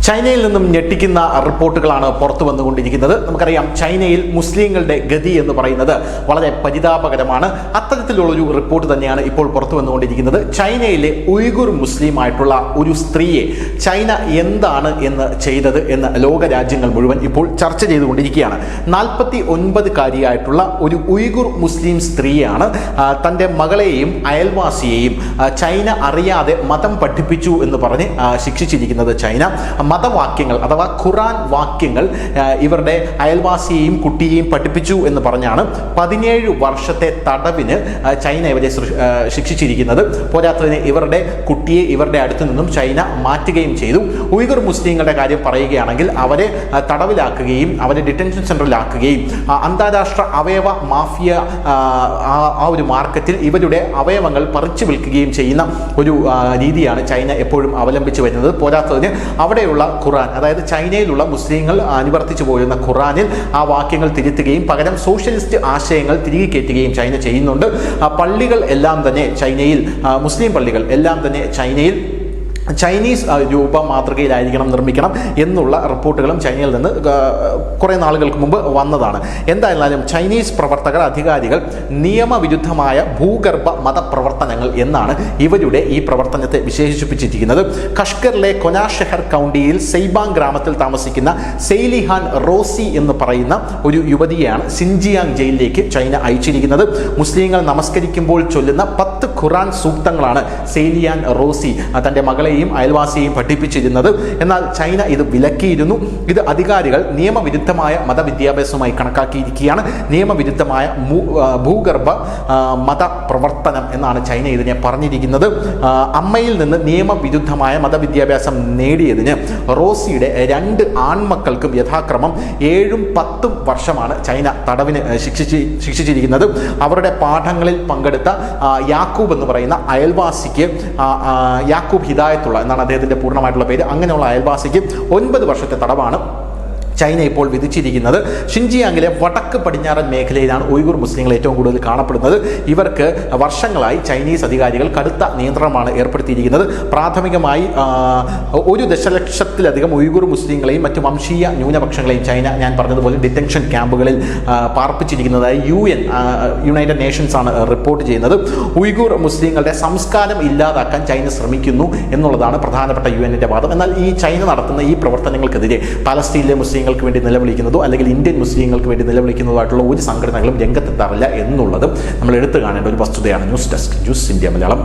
ചൈനയിൽ നിന്നും ഞെട്ടിക്കുന്ന റിപ്പോർട്ടുകളാണ് പുറത്തു വന്നുകൊണ്ടിരിക്കുന്നത്. നമുക്കറിയാം, ചൈനയിൽ മുസ്ലിങ്ങളുടെ ഗതി എന്ന് പറയുന്നത് വളരെ പരിതാപകരമാണ്. അത്തരത്തിലുള്ളൊരു റിപ്പോർട്ട് തന്നെയാണ് ഇപ്പോൾ പുറത്തു വന്നുകൊണ്ടിരിക്കുന്നത്. ചൈനയിലെ ഉയ്ഗുർ മുസ്ലിം ആയിട്ടുള്ള ഒരു സ്ത്രീയെ ചൈന എന്താണ് എന്ന് ചെയ്തത് എന്ന് ലോകരാജ്യങ്ങൾ മുഴുവൻ ഇപ്പോൾ ചർച്ച ചെയ്തുകൊണ്ടിരിക്കുകയാണ്. 49-കാരിയായിട്ടുള്ള ഒരു ഉയ്ഗുർ മുസ്ലിം സ്ത്രീയാണ് തൻ്റെ മകളെയും അയൽവാസിയെയും ചൈന അറിയാതെ മതം പഠിപ്പിച്ചു എന്ന് പറഞ്ഞ് ശിക്ഷിച്ചിരിക്കുന്നത്. ചൈന മതവാക്യങ്ങൾ അഥവാ ഖുറാൻ വാക്യങ്ങൾ ഇവരുടെ അയൽവാസിയെയും കുട്ടിയെയും പഠിപ്പിച്ചു എന്ന് പറഞ്ഞാണ് 17 വർഷത്തെ തടവിന് ചൈന ഇവരെ ശിക്ഷിച്ചിരിക്കുന്നത്. പോരാത്തതിന് ഇവരുടെ കുട്ടിയെ ഇവരുടെ അടുത്ത് നിന്നും ചൈന മാറ്റുകയും ചെയ്തു. ഉയ്ഗുർ മുസ്ലിങ്ങളുടെ കാര്യം പറയുകയാണെങ്കിൽ അവരെ തടവിലാക്കുകയും അവരെ ഡിറ്റൻഷൻ സെന്ററിലാക്കുകയും അന്താരാഷ്ട്ര അവയവ മാഫിയ ആ ഒരു മാർക്കറ്റിൽ ഇവരുടെ അവയവങ്ങൾ പറിച്ചു വിൽക്കുകയും ചെയ്യുന്ന ഒരു രീതിയാണ് ചൈന എപ്പോഴും അവലംബിച്ചു വരുന്നത്. പോരാത്തതിന് അവിടെയുള്ള ഖുറാൻ, അതായത് ചൈനയിലുള്ള മുസ്ലിങ്ങൾ അനുവർത്തിച്ചു പോരുന്ന ഖുറാനിൽ ആ വാക്യങ്ങൾ തിരുത്തുകയും പകരം സോഷ്യലിസ്റ്റ് ആശയങ്ങൾ തിരികെ കയറ്റുകയും ചൈന ചെയ്യുന്നുണ്ട്. പള്ളികൾ എല്ലാം തന്നെ ചൈനയിൽ, മുസ്ലിം പള്ളികൾ എല്ലാം തന്നെ ചൈനയിൽ ചൈനീസ് രൂപ മാതൃകയിലായിരിക്കണം നിർമ്മിക്കണം എന്നുള്ള റിപ്പോർട്ടുകളും ചൈനയിൽ നിന്ന് കുറേ നാളുകൾക്ക് മുമ്പ് വന്നതാണ്. എന്തായാലും ചൈനീസ് പ്രവർത്തകർ, അധികാരികൾ നിയമവിരുദ്ധമായ ഭൂഗർഭ മതപ്രവർത്തനങ്ങൾ എന്നാണ് ഇവരുടെ ഈ പ്രവർത്തനത്തെ വിശേഷിപ്പിച്ചിരിക്കുന്നത്. കഷ്കറിലെ കൊനാഷെഹർ കൗണ്ടിയിൽ സെയ്ബാങ് ഗ്രാമത്തിൽ താമസിക്കുന്ന സെയ്ലിഹാൻ റോസി എന്ന് പറയുന്ന ഒരു യുവതിയെയാണ് സിൻജിയാങ് ജയിലിലേക്ക് ചൈന അയച്ചിരിക്കുന്നത്. മുസ്ലിങ്ങൾ നമസ്കരിക്കുമ്പോൾ ചൊല്ലുന്ന 10 ഖുറാൻ സൂക്തങ്ങളാണ് സെയ്ലിയാൻ റോസി തൻ്റെ മകളെ അയൽവാസിയെയും പഠിപ്പിച്ചിരുന്നത്. എന്നാൽ ചൈന ഇത് വിലക്കിയിരുന്നു. ഇത് അധികാരികൾ നിയമവിരുദ്ധമായ മതവിദ്യാഭ്യാസവുമായി കണക്കാക്കിയിരിക്കുകയാണ്. നിയമവിരുദ്ധമായ ഭൂഗർഭ മതപ്രവർത്തനം എന്നാണ് ചൈന ഇതിനെ പറഞ്ഞിരിക്കുന്നത്. അമ്മയിൽ നിന്ന് നിയമവിരുദ്ധമായ മതവിദ്യാഭ്യാസം നേടിയതിന് റോസിയുടെ 2 ആൺമക്കൾക്കും യഥാക്രമം 7ഉം 10ഉം വർഷമാണ് ചൈന തടവിന് ശിക്ഷിച്ചിരിക്കുന്നത്. അവരുടെ പാഠങ്ങളിൽ പങ്കെടുത്ത യാക്കൂബ് എന്ന് പറയുന്ന അയൽവാസിക്ക്, യാക്കൂബ് ഹിദായത്ത് എന്നാണ് അദ്ദേഹത്തിന്റെ പൂർണ്ണമായിട്ടുള്ള പേര്, അങ്ങനെയുള്ള അയൽവാസിക്ക് 9 വർഷത്തെ തടവാണ് ചൈന ഇപ്പോൾ വിധിച്ചിരിക്കുന്നത്. ഷിൻജിയാങ്ങിലെ വടക്ക് പടിഞ്ഞാറൻ മേഖലയിലാണ് ഉയ്ഗുർ മുസ്ലിങ്ങൾ ഏറ്റവും കൂടുതൽ കാണപ്പെടുന്നത്. ഇവർക്ക് വർഷങ്ങളായി ചൈനീസ് അധികാരികൾ കടുത്ത നിയന്ത്രണമാണ് ഏർപ്പെടുത്തിയിരിക്കുന്നത്. പ്രാഥമികമായി 1 ദശലക്ഷത്തിലധികം ഉയ്ഗുർ മുസ്ലിങ്ങളെയും മറ്റു വംശീയ ന്യൂനപക്ഷങ്ങളെയും ചൈന, ഞാൻ പറഞ്ഞതുപോലെ, ഡിറ്റൻഷൻ ക്യാമ്പുകളിൽ പാർപ്പിച്ചിരിക്കുന്നതായി യുണൈറ്റഡ് നേഷൻസ് ആണ് റിപ്പോർട്ട് ചെയ്യുന്നത്. ഉയ്ഗുർ മുസ്ലിങ്ങളുടെ സംസ്കാരം ഇല്ലാതാക്കാൻ ചൈന ശ്രമിക്കുന്നു എന്നുള്ളതാണ് പ്രധാനപ്പെട്ട UN-ന്റെ വാദം. എന്നാൽ ഈ ചൈന നടത്തുന്ന ഈ പ്രവർത്തനങ്ങൾക്കെതിരെ പലസ്തീനിലെ മുസ്ലിങ്ങൾക്ക് വേണ്ടി നിലവിളിക്കുന്നതോ അല്ലെങ്കിൽ ഇന്ത്യൻ മുസ്ലിങ്ങൾക്ക് വേണ്ടി നിലവിളിക്കുന്നതായിട്ടുള്ള ഒരു സംഘടനകളും രംഗത്തെത്താറില്ല എന്നുള്ളതും നമ്മൾ എടുത്തു കാണേണ്ട ഒരു വസ്തുതയാണ്. News desk, news India Malayalam.